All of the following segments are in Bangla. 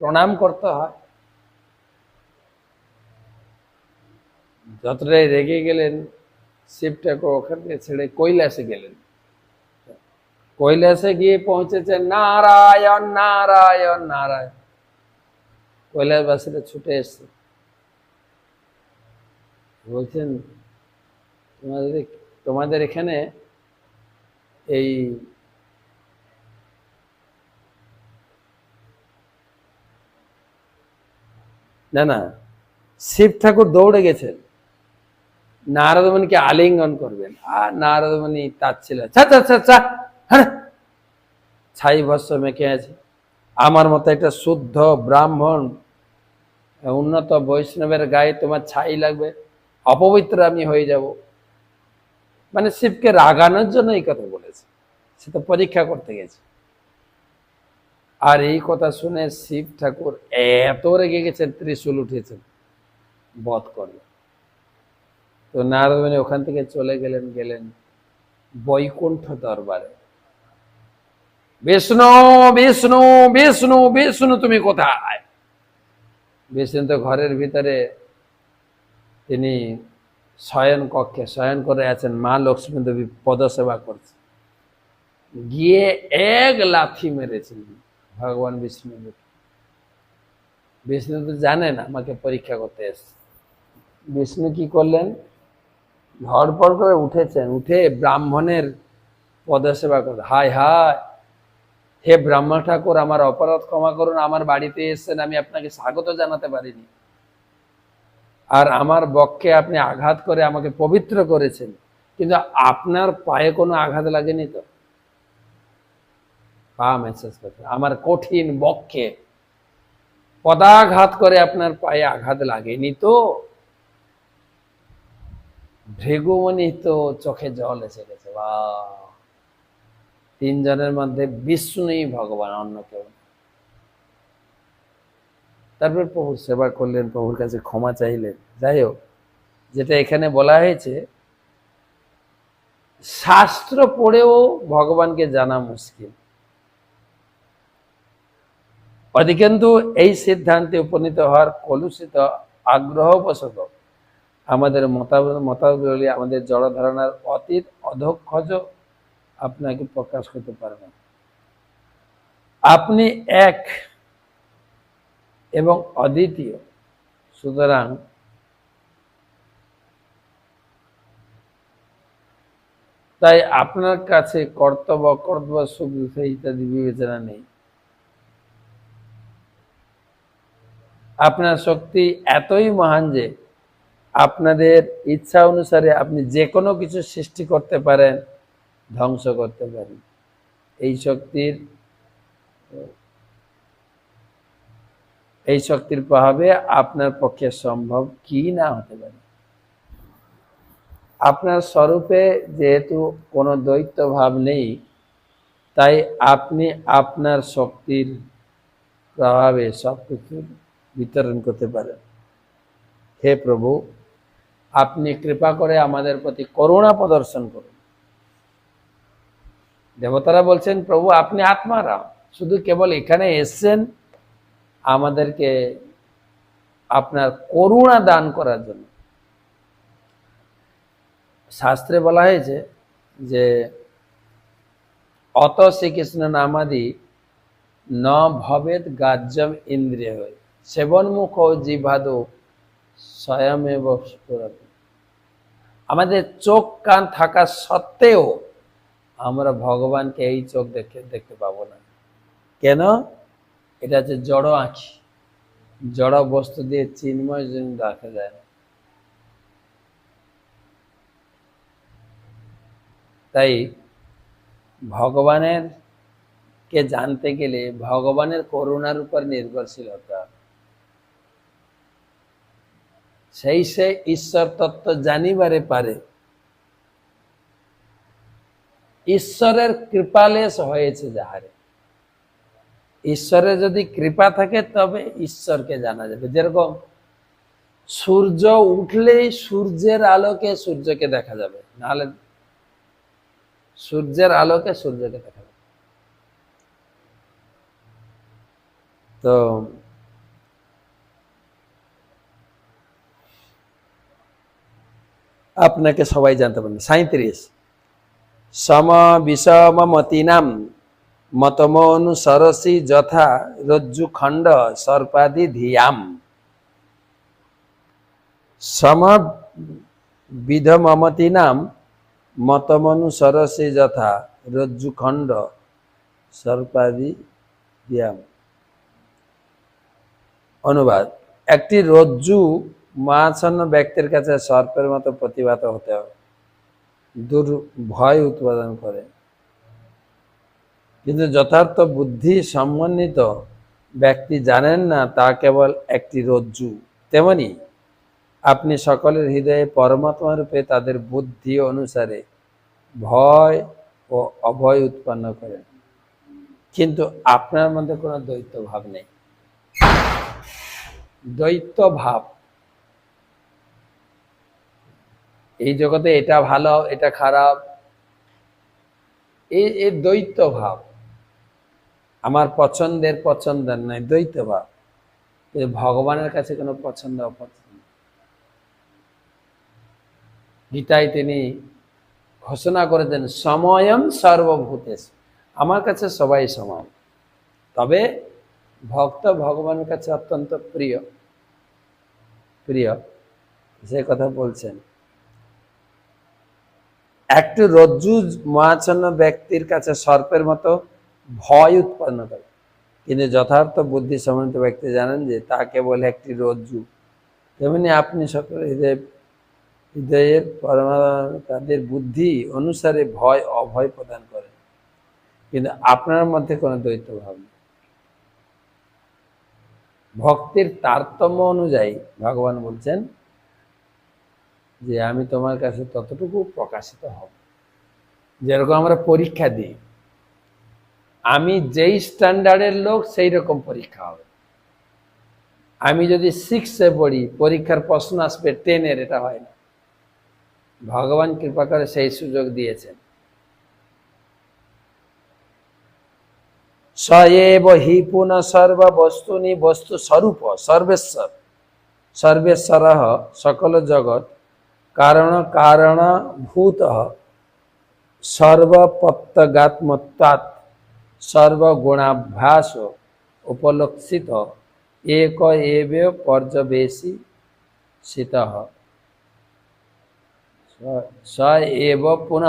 প্রণাম করতে হয়। যতটাই রেগে গেলেন শিব ঠাকুর ওখান থেকে ছেড়ে কৈলাসে গেলেন। কৈলাসে গিয়ে পৌঁছেছেন, নারায়ণ নারায়ণ নারায়ণ। কৈলাসবাসীরা ছুটে এসছে, বলছেন তোমাদের এখানে এই না না শিব ঠাকুর দৌড়ে গেছেন নারদমণিকে আলিঙ্গন করবেন, আর নারদমণি তার ছিল ছাই ভস্য মেখে আছে। আমার মতো একটা শুদ্ধ ব্রাহ্মণ উন্নত বৈষ্ণবের গায়ে তোমার ছাই লাগবে, অপবিত্র আমি হয়ে যাব। মানে শিবকে রাগানোর জন্য এই কথা বলেছে, সে তো পরীক্ষা করতে গেছে। আর এই কথা শুনে শিব ঠাকুর এত রেগে গেছেন, ত্রিশূল উঠেছেন, বধ করলেন। তো নারদমণি ওখান থেকে চলে গেলেন বৈকুণ্ঠ দরবারে। বিষ্ণু বিষ্ণু বিষ্ণু বিষ্ণু তুমি কোথায়? বিষ্ণু তো ঘরের ভিতরে, তিনি শয়ন কক্ষে শয়ন করে আছেন, মা লক্ষ্মী দেবী পদসেবা করছে। গিয়ে এক লাথি মেরেছেন ভগবান বিষ্ণু। বিষ্ণু তো জানেন আমাকে পরীক্ষা করতে এসছে। বিষ্ণু কি করলেন, ধড়পড় করে উঠেছেন, উঠে ব্রাহ্মণের পদসেবা করলেন। হায় হায়, হে ব্রহ্মা ঠাকুর, আমার অপরাধ ক্ষমা করুন, আমার বাড়িতে এসেছেন, আমি আপনাকে স্বাগত জানাতে পারিনি, আর আমার বক্ষে আপনি আঘাত করে আমাকে পবিত্র করেছেন, কিন্তু আপনার পায়ে কোনো আঘাত লাগেনি তো? পা মেসেজ করতে, আমার কঠিন বক্ষে পদাঘাত করে আপনার পায়ে আঘাত লাগেনি তো? ভৃগুমণি তো চোখে জল এসে গেছে, বা তিনজনের মধ্যে বিষ্ণুই ভগবান, অন্য কেউ। তারপর প্রভুর সেবা করলেন, প্রভুর কাছে ক্ষমা চাইলেন। যাই হোক, যেটা এখানে বলা হয়েছে, শাস্ত্র পড়েও ভগবানকে জানা মুশকিল। অধিকন্তু এই সিদ্ধান্তে উপনীত হওয়ার কলুষিত আগ্রহবশত আমাদের মতাবলী, আমাদের জড় ধারণার অতীত অধক্ষজ আপনাকে প্রকাশ করতে পারে না। আপনি এক এবং অদ্বিতীয়, সুতরাং তাই আপনার কাছে কর্তব্য অকর্তব্য সুখ দুঃখ ইত্যাদি বিবেচনা নেই। আপনার শক্তি এতই মহান যে আপনাদের ইচ্ছা অনুসারে আপনি যে কোনো কিছু সৃষ্টি করতে পারেন, ধ্বংস করতে পারেন। এই শক্তির প্রভাবে আপনার পক্ষে সম্ভব কি না হতে পারে। আপনার স্বরূপে যেহেতু কোনো দ্বৈত ভাব নেই, তাই আপনি আপনার শক্তির প্রভাবে সবকিছু বিতরণ করতে পারেন। হে প্রভু, আপনি কৃপা করে আমাদের প্রতি করুণা প্রদর্শন করুন। দেবতারা বলছেন, প্রভু আপনি আত্মারাম, শুধু কেবল এখানে এসছেন আমাদেরকে আপনার করুণা দান করার জন্য। শাস্ত্রে বলা হয়েছে যে অত শ্রীকৃষ্ণ নামাদি ন ভবেদ গাজ্যম ইন্দ্রিয় হয়ে সেবনমুখ জিভাদো স্বয়মেব স্ফুরতি। আমাদের চোখ কান থাকা সত্ত্বেও আমরা ভগবানকে এই চোখ দেখতে পাবো না। কেন? এটা হচ্ছে জড় আঁখি, জড় বস্তু দিয়ে চিন্ময় জন্য দেখা যায় না। তাই ভগবানের কে জানতে গেলে ভগবানের করুণার উপর নির্ভরশীল হতে হবে। সেই সে ঈশ্বর তত্ত্ব জানিবারে পারে। ঈশ্বরের কৃপালেশ হয়েছে যাহারে। ঈশ্বরের যদি কৃপা থাকে তবে ঈশ্বরকে জানা যাবে। যেরকম সূর্য উঠলেই সূর্যের আলোকে সূর্যকে দেখা যাবে, নাহলে সূর্যের আলোকে সূর্যকে দেখা যাবে। তো আপনাকে সবাই জানতে পারেন। 37 সম বিষম মতিনাম মতমনুসরসি যথা রজ্জু খণ্ড সর্পাদি ধিয়াম। সম বিধমমতিনাম মতমনুসরসি যথা রজ্জু খণ্ড সর্পাদি ধিয়াম। অনুবাদ: একটি রজ্জু মাছন্ন ব্যক্তির কাছে সর্পের মতো প্রতিভাত হতে হবে, ভয় উৎপাদন করে, কিন্তু যথার্থ বুদ্ধি সমন্বিত ব্যক্তি জানেন না তা কেবল একটি রজ্জু। তেমনি আপনি সকলের হৃদয়ে পরমাত্মা রূপে তাদের বুদ্ধি অনুসারে ভয় ও অভয় উৎপন্ন করেন, কিন্তু আপনার মধ্যে কোনো দ্বৈত ভাব নেই। দ্বৈত ভাব, এই জগতে এটা ভালো এটা খারাপ, এই দ্বৈত ভাব, আমার পছন্দের পছন্দের নয়, দ্বৈত ভাব। ভগবানের কাছে কোনো পছন্দ অপছন্দ। গীতায় তিনি ঘোষণা করেছেন সময়ম সর্বভূতেষ, আমার কাছে সবাই সমান। তবে ভক্ত ভগবানের কাছে অত্যন্ত প্রিয় প্রিয় সে কথা বলছেন। একটু রজ্জু মাছন্ন ব্যক্তির কাছে সর্পের মতো ভয় উৎপন্ন করে, কিন্তু যথার্থ বুদ্ধি সমন্বিত ব্যক্তি জানেন যে তা কেবল একটি রজ্জু। তেমনি আপনি সকল হৃদয়ের তাদের বুদ্ধি অনুসারে ভয় অভয় প্রদান করেন, কিন্তু আপনার মধ্যে কোনো দ্বৈত ভাব নেই। ভক্তির তারতম্য অনুযায়ী ভগবান বলছেন যে আমি তোমার কাছে ততটুকু প্রকাশিত হব। যেরকম আমরা পরীক্ষা দিই, আমি যেই স্ট্যান্ডার্ডের লোক সেই রকম পরীক্ষা হবে। আমি যদি 6-এ পড়ি, পরীক্ষার প্রশ্ন আসবে 10-এর, এটা হয় না। ভগবান কৃপা করে সেই সুযোগ দিয়েছেন। স এব হি পুনঃ সর্ব বস্তুনি বস্তু স্বরূপ সর্বেশ্বর সর্বেশ্বরঃ সকল জগৎ কারণ কারণভূত সর্বপ্রত্যগাত্মত্বাৎ সর্বগুণাভ্যাস উপলক্ষিত এক এব পর্যবেশিতঃ স এব পুনঃ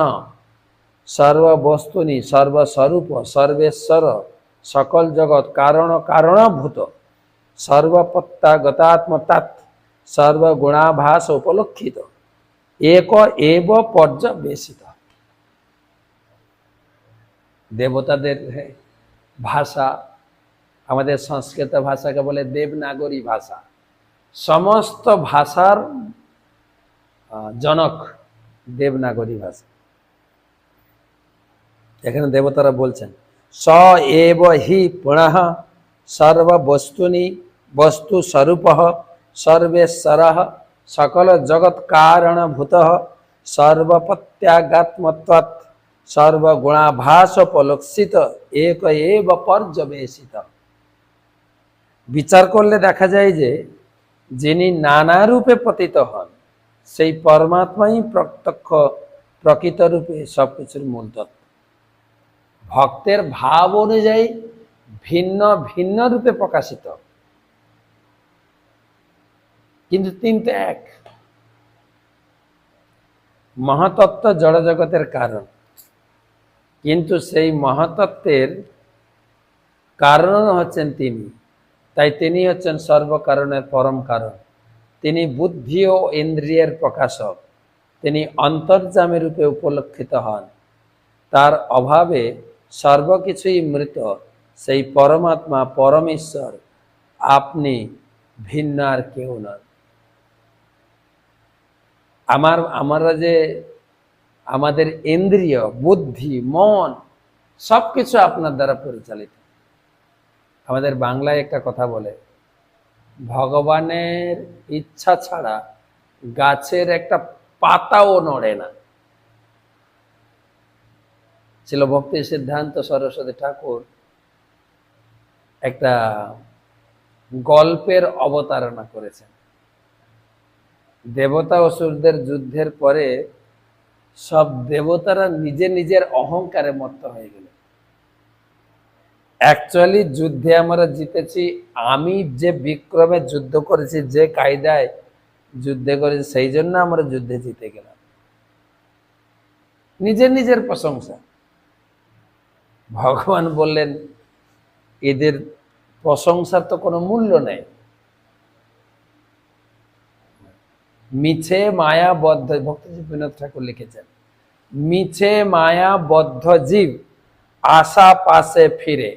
সর্ববস্তুনি সর্বস্বরূপ সর্বেশ্বর সকল জগৎ কারণ কারণভূত সর্বপ্রত্যগাত্মত্বাৎ সর্বগুণাভাস উপলক্ষিত এক এব পর্যবেশিত। দেবতাদের ভাষা, আমাদের সংস্কৃত ভাষাকে বলে দেবনাগরী ভাষা। সমস্ত ভাষার জনক দেবনাগরী ভাষা। এখানে দেবতারা বলছেন স এব হি পুনঃ সর্ববস্তুনি বস্তু স্বরূপ সর্বেশ্বর সকল জগৎ কারণভূত সর্বপ্রত্যগাত্মত্বাৎ সর্বগুণাভাস উপলক্ষিত এক এব পর্যবেশিত। বিচার করলে দেখা যায় যে যিনি নানা রূপে পতিত হন সেই পরমাত্মাই প্রত্যক্ষ প্রকৃত রূপে সবকিছুর মূল তত্ত্ব। ভক্তের ভাব অনুযায়ী ভিন্ন ভিন্ন রূপে প্রকাশিত, কিন্তু তিনটে এক। মহাতত্ত্ব জড়জগতের কারণ, কিন্তু সেই মহাতত্ত্বের কারণ হচ্ছেন তিনি, তাই তিনি হচ্ছেন সর্বকারণের পরম কারণ। তিনি বুদ্ধি ও ইন্দ্রিয়ের প্রকাশক, তিনি অন্তর্যামী রূপে উপলক্ষিত হন। তার অভাবে সর্বকিছুই মৃত। সেই পরমাত্মা পরমেশ্বর, আপনি ভিন্ন আর কেউ নন। আমরা যে আমাদের ইন্দ্রিয়, বুদ্ধি, মন সবকিছু আপনার দ্বারা পরিচালিত। আমাদের বাংলায় একটা কথা বলে, ভগবানের ইচ্ছা ছাড়া গাছের একটা পাতাও নড়ে না। ছিল ভক্তি সিদ্ধান্ত সরস্বতী ঠাকুর একটা গল্পের অবতারণা করেছেন। দেবতা অসুরদের যুদ্ধের পরে সব দেবতারা নিজের অহংকারে মত্ত হয়ে গেল। অ্যাকচুয়ালি যুদ্ধে আমরা জিতেছি, আমি যে বিক্রমে যুদ্ধ করেছি, যে কায়দায় যুদ্ধে করেছি, সেই জন্য আমরা যুদ্ধে জিতে গেলাম। নিজের প্রশংসা। ভগবান বললেন এদের প্রশংসার তো কোনো মূল্য নেই। মিছে মায়াবদ্ধ, ভক্তিজী বিনোদ ঠাকুর লিখেছেন, মিছে মায়াবদ্ধ জীব আশা পাশে ফিরে,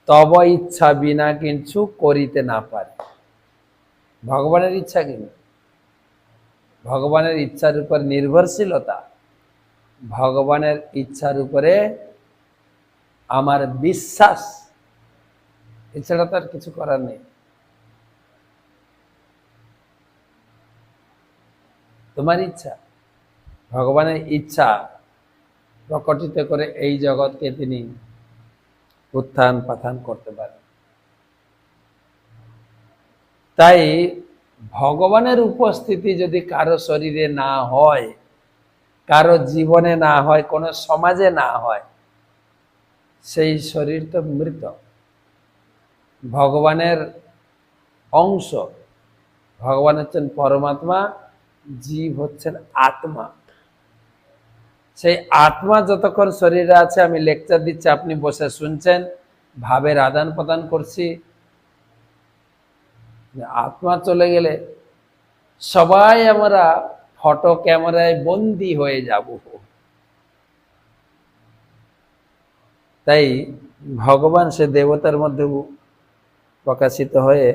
তব ইচ্ছা বিনা কিছু করিতে না পারে। ভগবানের ইচ্ছা কিন্তু, ভগবানের ইচ্ছার উপর নির্ভরশীলতা, ভগবানের ইচ্ছার উপরে আমার বিশ্বাস, এছাড়া তো আর কিছু করার নেই। তোমার ইচ্ছা, ভগবানের ইচ্ছা প্রকটিত করে এই জগৎকে তিনি উত্থান পাথান করতে পারেন। তাই ভগবানের উপস্থিতি যদি কারো শরীরে না হয়, কারো জীবনে না হয়, কোনো সমাজে না হয়, সেই শরীর তো মৃত। ভগবানের অংশ, ভগবান হচ্ছেন পরমাত্মা, জীব হচ্ছেন আত্মা। সেই আত্মা যতক্ষণ শরীরে আছে, আমি লেকচার দিচ্ছি, আপনি বসে শুনছেন, ভাবের আদান প্রদান করছি, আত্মা চলে গেলে সবাই আমরা ফটো ক্যামেরায় বন্দী হয়ে যাব। তাই ভগবান সে দেবতার মধ্যে প্রকাশিত হয়ে,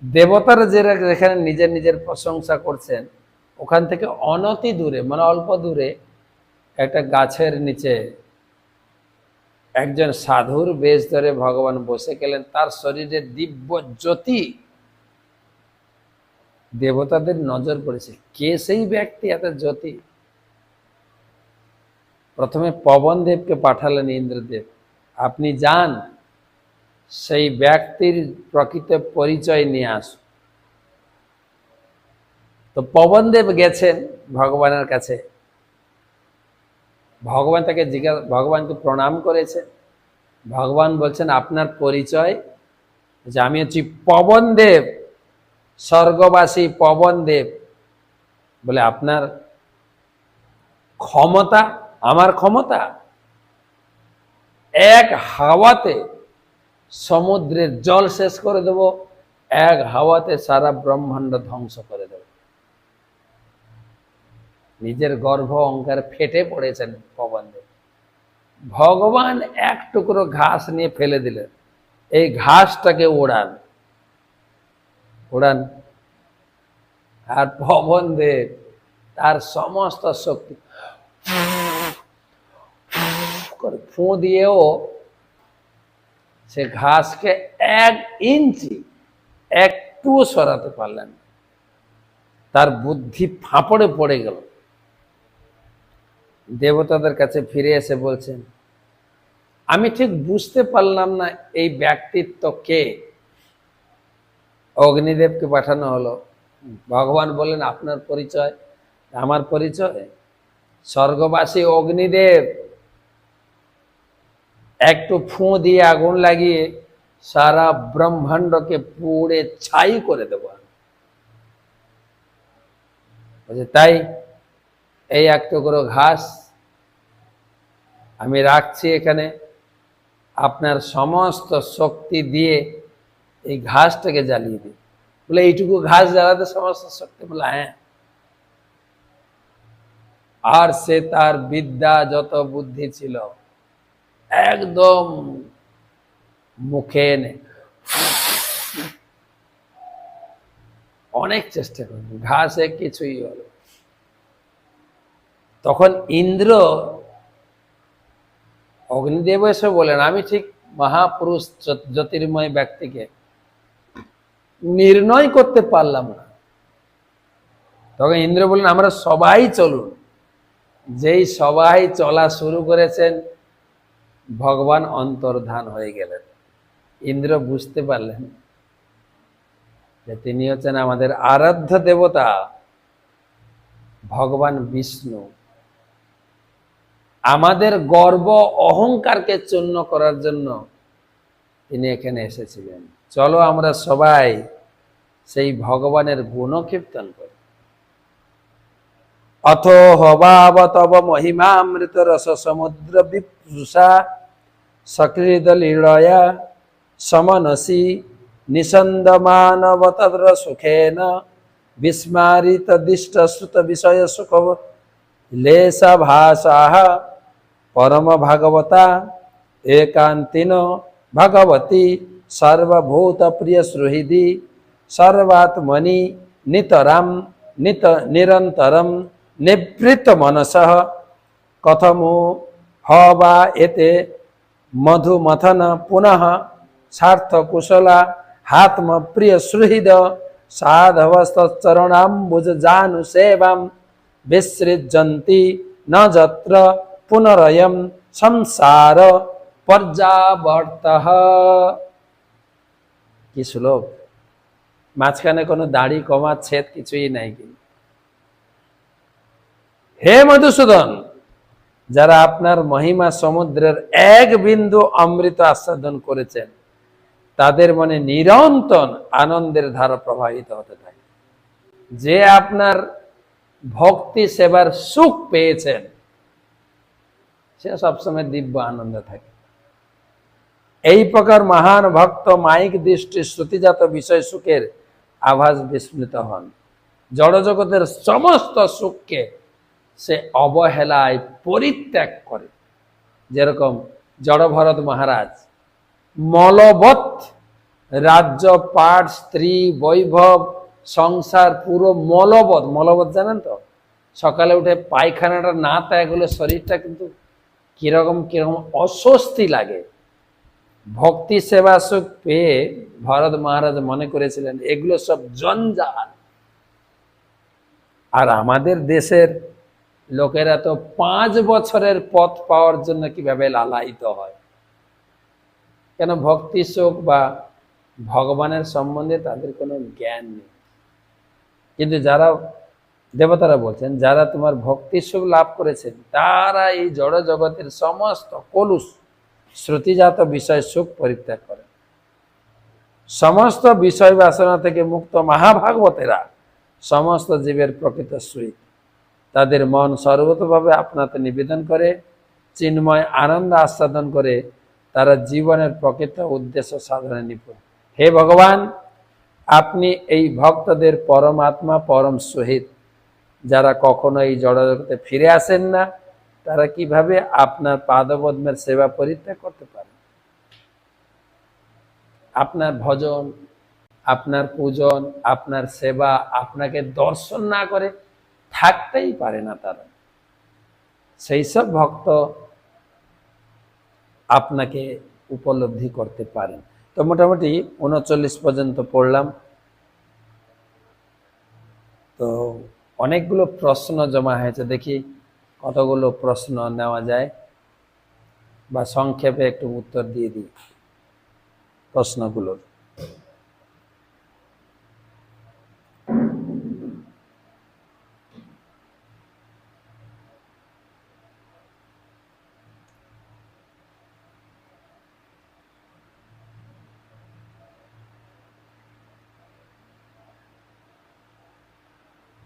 দেবতারা যেখানে নিজের প্রশংসা করছেন, ওখান থেকে অনতি দূরে, মানে অল্প দূরে একটা গাছের নিচে একজন সাধুর বেশ ধরে ভগবান বসে গেলেন। তার শরীরে দিব্য জ্যোতি, দেবতাদের নজর পড়েছে, কে সেই ব্যক্তি এত জ্যোতি। প্রথমে পবনদেবকে পাঠালেন ইন্দ্রদেব, আপনি যান সেই ব্যক্তির প্রকৃত পরিচয় নিয়ে আসুন। তো পবনদেব গেছেন ভগবানের কাছে, ভগবান তাকে ভগবানকে প্রণাম করেছে। ভগবান বলছেন আপনার পরিচয়, যে আমি হচ্ছি পবনদেব, স্বর্গবাসী পবনদেব। বলে আপনার ক্ষমতা, আমার ক্ষমতা এক হাওয়াতে সমুদ্রের জল শেষ করে দেব, এক হাওয়াতে সারা ব্রহ্মাণ্ড ধ্বংস করে দেব। নিজের গর্ভ অহংকার ফেটে পড়েছেন পবনদেব। ভগবান এক টুকরো ঘাস নিয়ে ফেলে দিলেন, এই ঘাসটাকে ওড়ান ওড়ান। আর পবনদেব তার সমস্ত শক্তি ফু দিয়েও সে ঘাসকে 1 ইঞ্চি একটু সরাতে পারলেন। তার বুদ্ধি ফাঁপড়ে পড়ে গেল। দেবতাদের কাছে ফিরে এসে বলছেন, আমি ঠিক বুঝতে পারলাম না এই ব্যক্তিত্ব কে। অগ্নিদেবকে পাঠানো হলো। ভগবান বললেন আপনার পরিচয়, আমার পরিচয় স্বর্গবাসী অগ্নিদেব, একটু ফু দিয়ে আগুন লাগিয়ে সারা ব্রহ্মাণ্ডকে পুড়ে ছাই করে দেব। তাই এই এক টুকরো ঘাস আমি রাখছি এখানে, আপনার সমস্ত শক্তি দিয়ে এই ঘাসটাকে জ্বালিয়ে দিই। বলে এইটুকু ঘাস জ্বালাতে সমস্ত শক্তি? বলে হ্যাঁ। আর সে তার বিদ্যা যত বুদ্ধি ছিল একদম মুখে এনে অনেক চেষ্টা করলেন, ঘাসে কিছুই হলো। তখন ইন্দ্র অগ্নিদেব এসে বলেন, আমি ঠিক মহাপুরুষ জ্যোতির্ময় ব্যক্তিকে নির্ণয় করতে পারলাম না। তখন ইন্দ্র বললেন, আমরা সবাই চলুন। যেই সবাই চলা শুরু করেছেন, ভগবান অন্তর্ধান হয়ে গেলেন। ইন্দ্র বুঝতে পারলেন যে তিনি হচ্ছেন আমাদের আরাধ্য দেবতা ভগবান বিষ্ণু। আমাদের গর্ব অহংকারকে চূর্ণ করার জন্য তিনি এখানে এসেছিলেন। চলো আমরা সবাই সেই ভগবানের গুণকীর্তন করি। অথো হবাব তব মহিমামৃত রস সমুদ্র বিপুষা সকৃত লীলয়া সমনসি নিষন্দ মানব তদ্র সুখেন বিস্মারিত দিষ্ট শ্রুত বিষয় সুখ লেশ ভাষাহ পরম ভাগবতা একান্তিন ভগবতী সর্বভূত প্রিয় সুহৃদি সর্বাত্মনি নিতরাম নিরন্তরম নিবৃত মনসঃ কথমু হবা এতে মধুমথন পুনঃ সার্থ কুশলা হাত্ম প্রিয় সুহৃদ সাধবস্তরণাম্বুজ জানু সেবাম বিসৃজন্তি ন যত্র পুনরয়ম সংসার পর্যাবর্তঃ। কি শ্লোক! মাঝখানে কোনো দাড়ি কমা ছেদ কিছুই নাই। কিন্তু হে মধুসূদন, যারা আপনার মহিমা সমুদ্রের এক বিন্দু অমৃত আস্বাদন করেছেন তাদের মনে নিরন্তর আনন্দের ধারা প্রবাহিত হতে থাকে। যে আপনার ভক্তি সেবার সুখ পেয়েছেন সে সবসময় দিব্য আনন্দে থাকে। এই প্রকার মহান ভক্ত মায়িক দৃষ্টি শ্রুতিজাত বিষয় সুখের আভাস বিস্মৃত হন। জড়জগতের সমস্ত সুখকে সে অবহেলায় পরিত্যাগ করে। যেরকম জড়ভরত মহারাজ মলবৎ রাজ্য পাট স্ত্রী বৈভব সংসার পুরো মলবৎ। মলবৎ জানেন তো, সকালে উঠে পায়খানাটা না ত্যাগ হলে শরীরটা কিন্তু কিরকম কিরকম অস্বস্তি লাগে। ভক্তি সেবা সুখ পেয়ে ভরত মহারাজ মনে করেছিলেন এগুলো সব জঞ্জাল। আর আমাদের দেশের লোকেরা তো 5 বছরের পথ পাওয়ার জন্য কিভাবে লালায়িত হয়। কেন? ভক্তি সুখ বা ভগবানের সম্বন্ধে তাদের কোনো জ্ঞান নেই। কিন্তু যারা দেবতারা বলছেন যারা তোমার ভক্তি সুখ লাভ করেছেন তারা এই জড় জগতের সমস্ত কলুষ শ্রুতিজাত বিষয় সুখ পরিত্যাগ করে। সমস্ত বিষয় বাসনা থেকে মুক্ত মহাভাগবতেরা সমস্ত জীবের প্রকৃত সুখ তাদের মন সর্বতভাবে আপনাতে নিবেদন করে চিন্ময় আনন্দ আস্বাদন করে তারা জীবনের প্রকৃত উদ্দেশ্য সাধনে নিপুণ। হে ভগবান, আপনি এই ভক্তদের পরমাত্মা পরম সহিত যারা কখনো এই জড়জগতে ফিরে আসেন না তারা কিভাবে আপনার পাদপদ্মের সেবা পরিত্যাগ করতে পারে? আপনার ভজন, আপনার পূজন, আপনার সেবা আপনাকে দর্শন না করে থাকতেই পারে না তারা। সেই সব ভক্ত আপনাকে উপলব্ধি করতে পারেন। তো মোটামুটি 39 পর্যন্ত পড়লাম। তো অনেকগুলো প্রশ্ন জমা হয়েছে, দেখি কতগুলো প্রশ্ন নেওয়া যায় বা সংক্ষেপে একটু উত্তর দিয়ে দিই প্রশ্নগুলোর।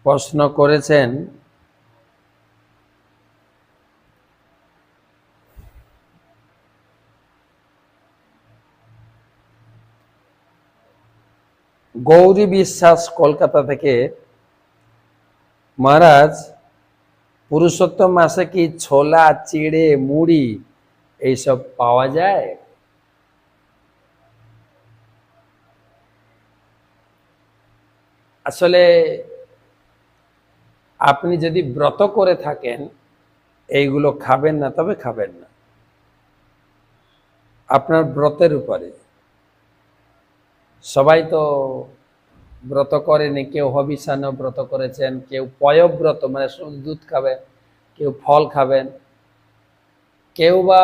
প্রশ্ন করেছেন গৌরী বিশ্বাস কলকাতা থেকে। মহারাজ, পুরুষোত্তম মাসে কি ছোলা চিড়ে মুড়ি এইসব পাওয়া যায়? আসলে আপনি যদি ব্রত করে থাকেন এইগুলো খাবেন না, তবে খাবেন না, আপনার ব্রতের উপরে। সবাই তো ব্রত করেনি, কেউ হবিষান্ন ব্রত করেছেন, কেউ পয়ব্রত মানে শুধু দুধ খাবেন, কেউ ফল খাবেন, কেউ বা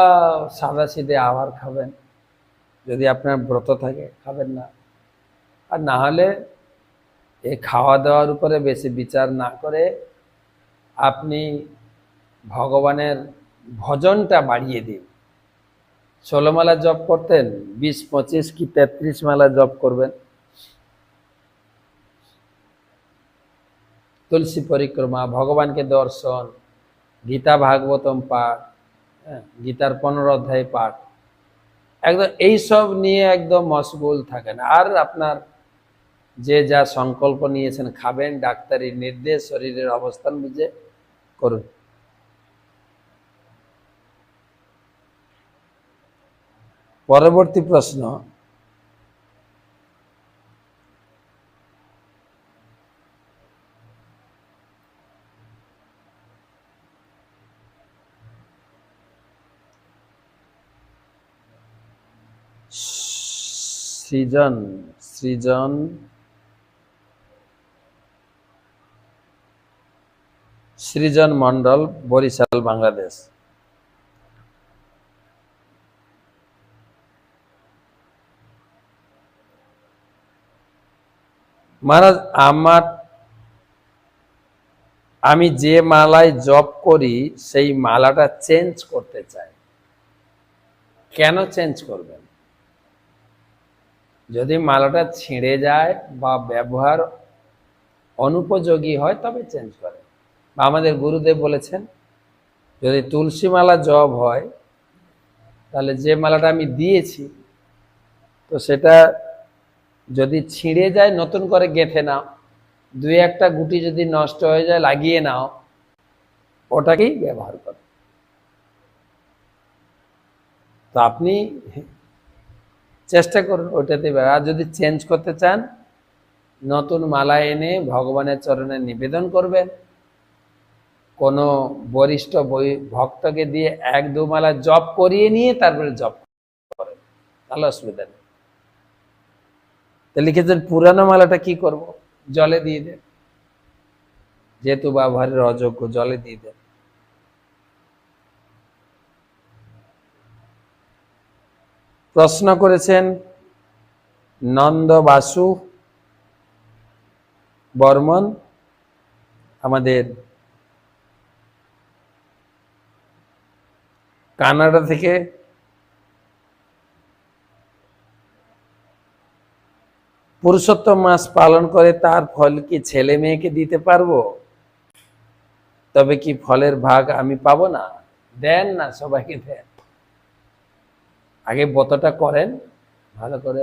সাদা সিধে আহার খাবেন। যদি আপনার ব্রত থাকে খাবেন না, আর না হলে এই খাওয়া দাওয়ার উপরে বেশি বিচার না করে আপনি ভগবানের ভজনটা বাড়িয়ে দিন। 16 মালা জপ করতেন, 20, 25 কি 33 মালা জপ করবেন। তুলসী পরিক্রমা, ভগবানকে দর্শন, গীতা ভাগবতম পাঠ, গীতার 15 অধ্যায় পাঠ, একদম এইসব নিয়ে একদম মশগুল থাকেন। আর আপনার যে যা সংকল্প নিয়েছেন, খাবেন ডাক্তারি নির্দেশ, শরীরের অবস্থান বুঝে করুন। পরবর্তী প্রশ্ন, সৃজন সৃজন সৃজন মন্ডল, বরিশাল, বাংলাদেশ। মহারাজ, আমি যে মালায় জপ করি সেই মালাটা চেঞ্জ করতে চাই, কেন চেঞ্জ করবেন? যদি মালাটা ছিঁড়ে যায় বা ব্যবহার অনুপযোগী হয় তবে চেঞ্জ করেন। বা আমাদের গুরুদেব বলেছেন, যদি তুলসী মালা জপ হয় তাহলে যে মালাটা আমি দিয়েছি তো সেটা যদি ছিঁড়ে যায় নতুন করে গেঁথে নাও, 2-1টা গুটি যদি নষ্ট হয়ে যায় লাগিয়ে নাও, ওটাকেই ব্যবহার করো। তো আপনি চেষ্টা করুন ওটাতে। আর যদি চেঞ্জ করতে চান, নতুন মালা এনে ভগবানের চরণে নিবেদন করবেন, কোনো বরিষ্ঠ ভক্তকে দিয়ে 1-2 মালা জপ করিয়ে নিয়ে তারপরে জপ করেন, তাহলে অসুবিধা নেই। তো লিখেছেন পুরানো মালাটা কি করব? জলে দিয়ে দেন, যেহেতু ব্যবহারের অযোগ্য, জলে দিয়ে দেন। প্রশ্ন করেছেন নন্দ বাসু বর্মন, আমাদের কানাডা থেকে। পুরুষোত্তম মাস পালন করে তার ফল কি ছেলে মেয়েকে দিতে পারবো? তবে কি ফলের ভাগ আমি পাবো না? দেন না, সবাইকে দেন। আগে ব্রতটা করেন ভালো করে।